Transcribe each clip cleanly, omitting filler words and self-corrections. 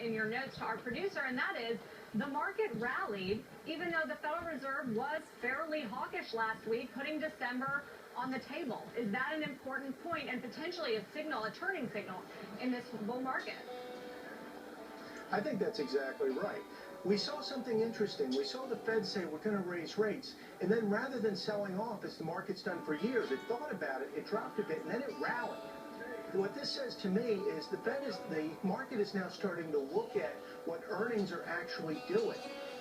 in your notes to our producer, and that is the market rallied even though the Federal Reserve was fairly hawkish last week, putting December on the table. Is that an important point and potentially a turning signal in this bull market? I think that's exactly right. We saw something interesting. We saw the Fed say we're going to raise rates, and then rather than selling off as the market's done for years, it thought about it, it dropped a bit, and then it rallied. What this says to me is the market is now starting to look at what earnings are actually doing.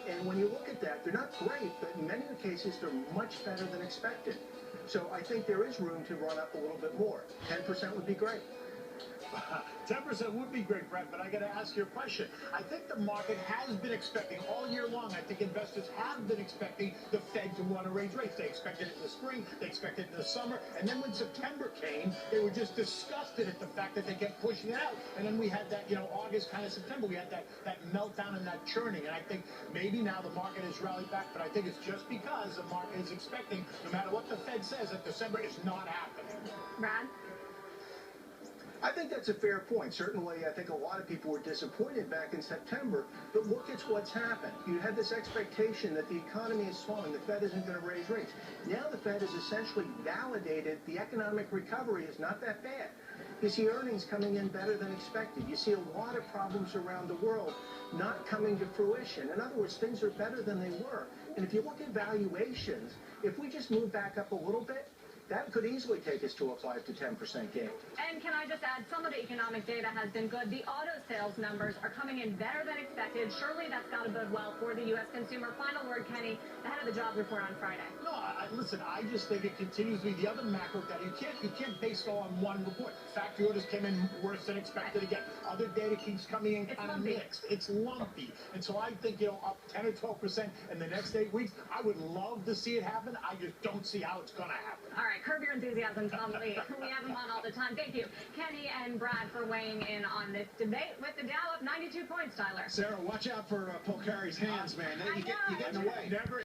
And when you look at that, they're not great, but in many of the cases, they're much better than expected. So I think there is room to run up a little bit more. 10% would be great. 10% would be great, Brett, but I got to ask you a question. I think the market has been expecting all year long. I think investors have been expecting the Fed to want to raise rates. They expected it in the spring, they expected it in the summer, and then when September came, they were just disgusted at the fact that they kept pushing it out. And then we had that, August kind of September, we had that meltdown and that churning. And I think maybe now the market has rallied back, but I think it's just because the market is expecting, no matter what the Fed says, that December is not happening. Brad? I think that's a fair point. Certainly, I think a lot of people were disappointed back in September, but look at what's happened. You had this expectation that the economy is slowing, the Fed isn't going to raise rates. Now the Fed has essentially validated the economic recovery is not that bad. You see earnings coming in better than expected. You see a lot of problems around the world not coming to fruition. In other words, things are better than they were. And if you look at valuations, if we just move back up a little bit, that could easily take us to a 5 to 10% gain. And can I just add, some of the economic data has been good. The auto sales numbers are coming in better than expected. Surely that's got to bode well for the U.S. consumer. Final word, Kenny, ahead of the jobs report on Friday. No, listen, I just think it continues to be the other macro data. You can't base it all on one report. Factory orders came in worse than expected again. Other data keeps coming in kind of mixed. It's lumpy. And so I think, up 10 or 12% in the next 8 weeks. I would love to see it happen. I just don't see how it's going to happen. All right, curb your enthusiasm, Tom Lee. We have him on all the time. Thank you, Kenny and Brad, for weighing in on this debate with the Dow up 92 points, Tyler. Sarah, watch out for Polcari's hands, man. You get in the way. Never